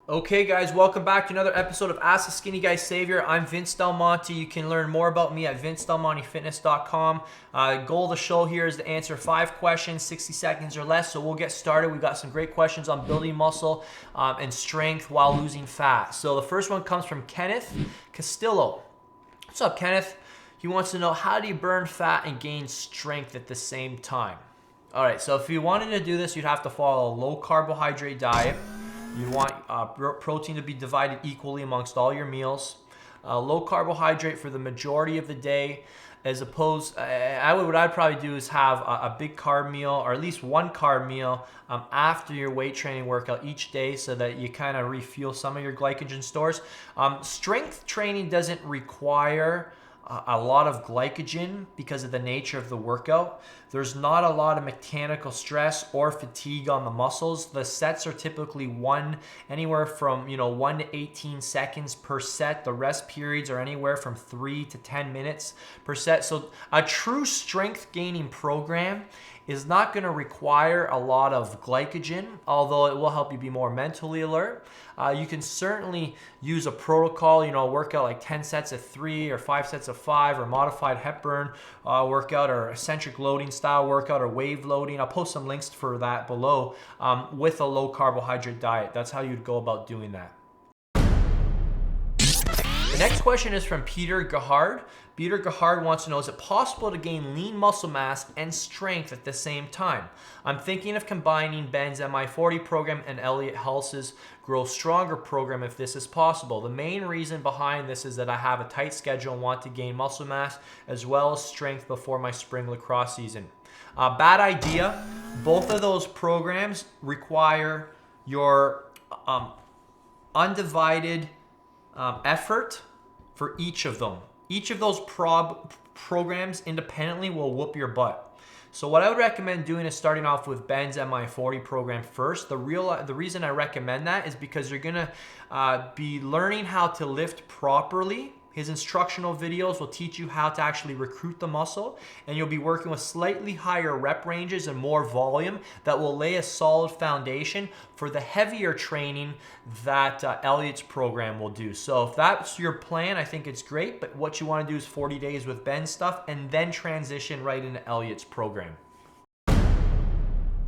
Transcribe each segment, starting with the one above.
Okay guys, welcome back to another episode of Ask the Skinny Guy Savior. I'm Vince Del Monte. You can learn more about me at vincedelmontefitness.com. Goal of the show here is to answer 5 questions, 60 seconds or less. So we'll get started. We've got some great questions on building muscle and strength while losing fat. So the first one comes from Kenneth Castillo. What's up, Kenneth? He wants to know, how do you burn fat and gain strength at the same time? All right, so if you wanted to do this, you'd have to follow a low carbohydrate diet. You want protein to be divided equally amongst all your meals. Low carbohydrate for the majority of the day, as opposed, what I'd probably do is have a big carb meal, or at least one carb meal after your weight training workout each day, so that you kind of refuel some of your glycogen stores. Strength training doesn't require a lot of glycogen because of the nature of the workout. There's not a lot of mechanical stress or fatigue on the muscles. The sets are typically anywhere from 1 to 18 seconds per set. The rest periods are anywhere from 3 to 10 minutes per set. So a true strength gaining program is not going to require a lot of glycogen, although it will help you be more mentally alert. You can certainly use a protocol, a workout like 10 sets of 3 or 5 sets of 5, or modified Hepburn workout, or eccentric loading style workout, or wave loading. I'll post some links for that below, with a low carbohydrate diet. That's how you'd go about doing that. The next question is from Peter Gahard. Peter Gahard wants to know, is it possible to gain lean muscle mass and strength at the same time? I'm thinking of combining Ben's MI40 program and Elliot Hulses' Grow Stronger program if this is possible. The main reason behind this is that I have a tight schedule and want to gain muscle mass as well as strength before my spring lacrosse season. Bad idea. Both of those programs require your undivided effort for each of them. Each of those programs independently will whoop your butt. So what I would recommend doing is starting off with Ben's MI40 program first. The reason I recommend that is because you're gonna be learning how to lift properly. His instructional videos will teach you how to actually recruit the muscle, and you'll be working with slightly higher rep ranges and more volume that will lay a solid foundation for the heavier training that Elliot's program will do. So if that's your plan, I think it's great, but what you want to do is 40 days with Ben's stuff and then transition right into Elliot's program.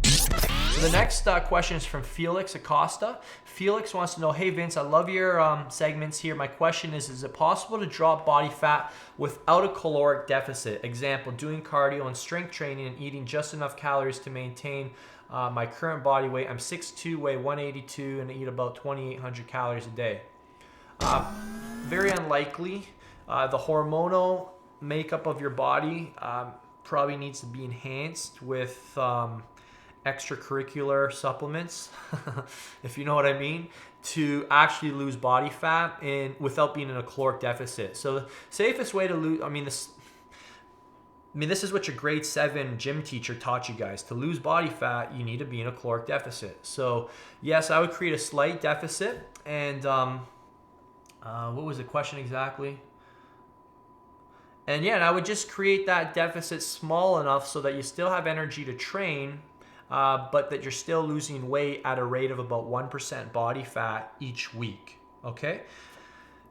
So the next question is from Felix Acosta. Felix wants to know, hey Vince, I love your segments here. My question is it possible to drop body fat without a caloric deficit? Example, doing cardio and strength training and eating just enough calories to maintain my current body weight. I'm 6'2", weigh 182, and eat about 2,800 calories a day. Very unlikely. The hormonal makeup of your body probably needs to be enhanced with extracurricular supplements, if you know what I mean, to actually lose body fat without being in a caloric deficit. So the safest way to lose, this is what your grade 7 gym teacher taught you guys. To lose body fat, you need to be in a caloric deficit. So yes, I would create a slight deficit. And what was the question exactly? And yeah, and I would just create that deficit small enough so that you still have energy to train, but that you're still losing weight at a rate of about 1% body fat each week, okay?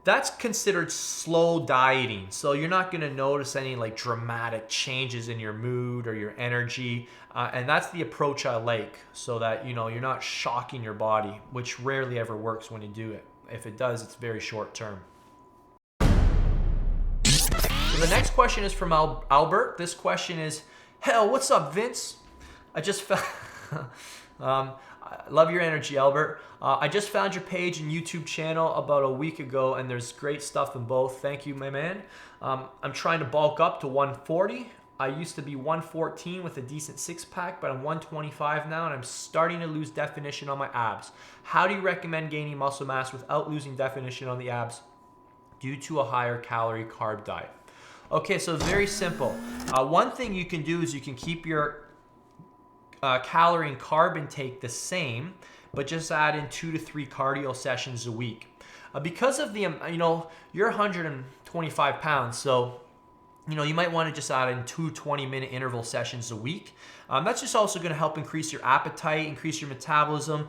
That's considered slow dieting. So you're not gonna notice any dramatic changes in your mood or your energy. And that's the approach I like, so that you're not shocking your body, which rarely ever works when you do it. If it does, it's very short term. So the next question is from Albert. This question is, hell, what's up, Vince? I just found, I love your energy, Albert. I just found your page and YouTube channel about a week ago, and there's great stuff in both. Thank you, my man. I'm trying to bulk up to 140. I used to be 114 with a decent six-pack, but I'm 125 now, and I'm starting to lose definition on my abs. How do you recommend gaining muscle mass without losing definition on the abs due to a higher calorie carb diet? Okay, so it's very simple. One thing you can do is you can keep your calorie and carb intake the same, but just add in 2 to 3 cardio sessions a week. Because of the, you're 125 pounds, so you might want to just add in 2 20-minute interval sessions a week. That's just also going to help increase your appetite, increase your metabolism,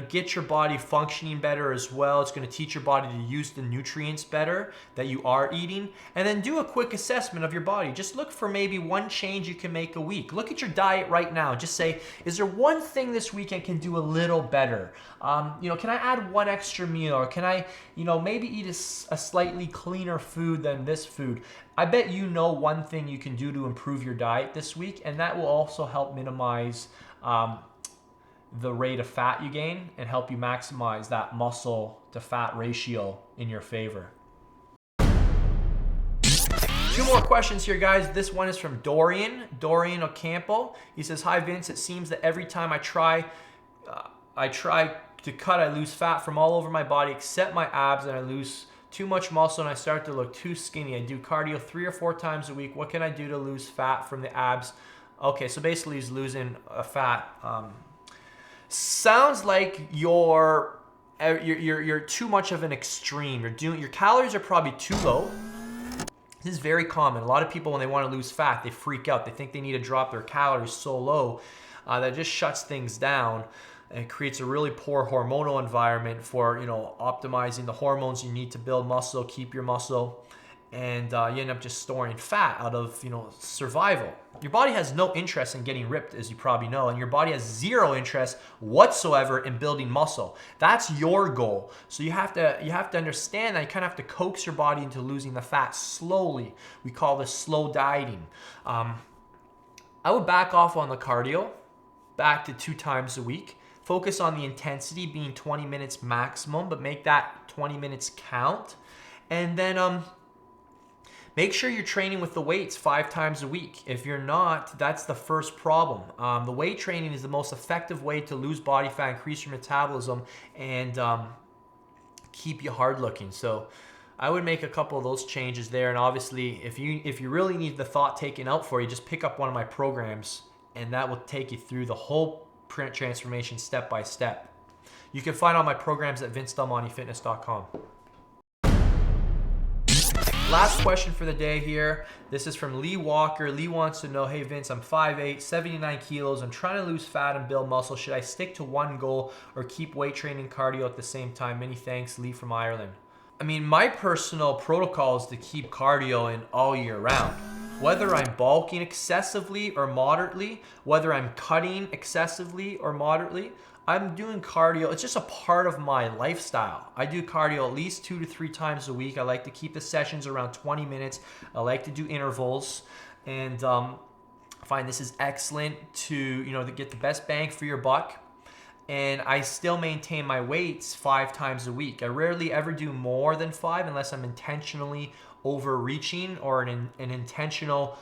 get your body functioning better as well. It's going to teach your body to use the nutrients better that you are eating. And then do a quick assessment of your body. Just look for maybe one change you can make a week. Look at your diet right now. Just say, is there one thing this week I can do a little better? Can I add one extra meal? Or can I, maybe eat a slightly cleaner food than this food? I bet you know one thing you can do to improve your diet this week, and that will also help minimize the rate of fat you gain and help you maximize that muscle to fat ratio in your favor. 2 more questions here, guys. This one is from Dorian Ocampo. He says, "Hi Vince, it seems that every time I try to cut, I lose fat from all over my body except my abs, and I lose too much muscle and I start to look too skinny. I do cardio 3 or 4 times a week. What can I do to lose fat from the abs?" Okay, so basically he's losing fat. Sounds like you're too much of an extreme. Your calories are probably too low. This is very common. A lot of people, when they want to lose fat, they freak out. They think they need to drop their calories so low that just shuts things down. And it creates a really poor hormonal environment for optimizing the hormones you need to build muscle, keep your muscle, and you end up just storing fat out of survival. Your body has no interest in getting ripped, as you probably know, and your body has zero interest whatsoever in building muscle. That's your goal. So you have to understand that you kind of have to coax your body into losing the fat slowly. We call this slow dieting. I would back off on the cardio, back to 2 times a week. Focus on the intensity being 20 minutes maximum, but make that 20 minutes count. And then make sure you're training with the weights 5 times a week. If you're not, that's the first problem. The weight training is the most effective way to lose body fat, increase your metabolism, and keep you hard looking. So I would make a couple of those changes there. And obviously, if you really need the thought taken out for you, just pick up one of my programs, and that will take you through the whole print transformation step by step. You can find all my programs at vincedelmontefitness.com. Last question for the day here. This is from Lee Walker. Lee wants to know, "Hey Vince, I'm 5'8", 79 kilos. I'm trying to lose fat and build muscle. Should I stick to one goal or keep weight training cardio at the same time? Many thanks, Lee from Ireland." I mean, my personal protocol is to keep cardio in all year round. Whether I'm bulking excessively or moderately, whether I'm cutting excessively or moderately, I'm doing cardio. It's just a part of my lifestyle. I do cardio at least 2 to 3 times a week. I like to keep the sessions around 20 minutes. I like to do intervals, and I find this is excellent to to get the best bang for your buck. And I still maintain my weights 5 times a week. I rarely ever do more than 5 unless I'm intentionally overreaching or an intentional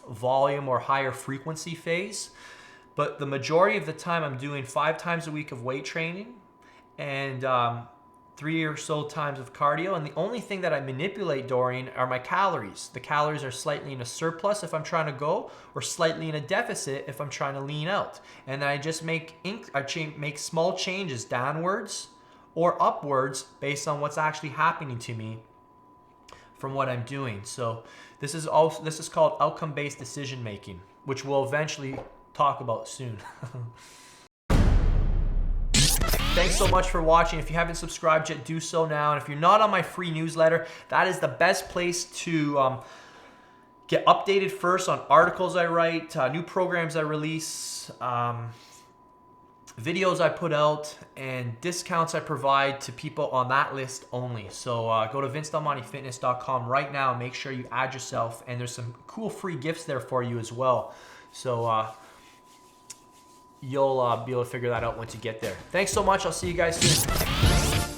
volume or higher frequency phase. But the majority of the time I'm doing 5 times a week of weight training and 3 or so times of cardio. And the only thing that I manipulate, Dorian, are my calories. The calories are slightly in a surplus if I'm trying to go, or slightly in a deficit if I'm trying to lean out. And I just make small changes downwards or upwards based on what's actually happening to me from what I'm doing. So this is called outcome-based decision making, which we'll eventually talk about soon. Thanks so much for watching. If you haven't subscribed yet, do so now. And if you're not on my free newsletter, that is the best place to get updated first on articles I write, new programs I release, videos I put out, and discounts I provide to people on that list only. So go to vincedelmontefitness.com right now and make sure you add yourself. And there's some cool free gifts there for you as well. So you'll be able to figure that out once you get there. Thanks so much. I'll see you guys soon.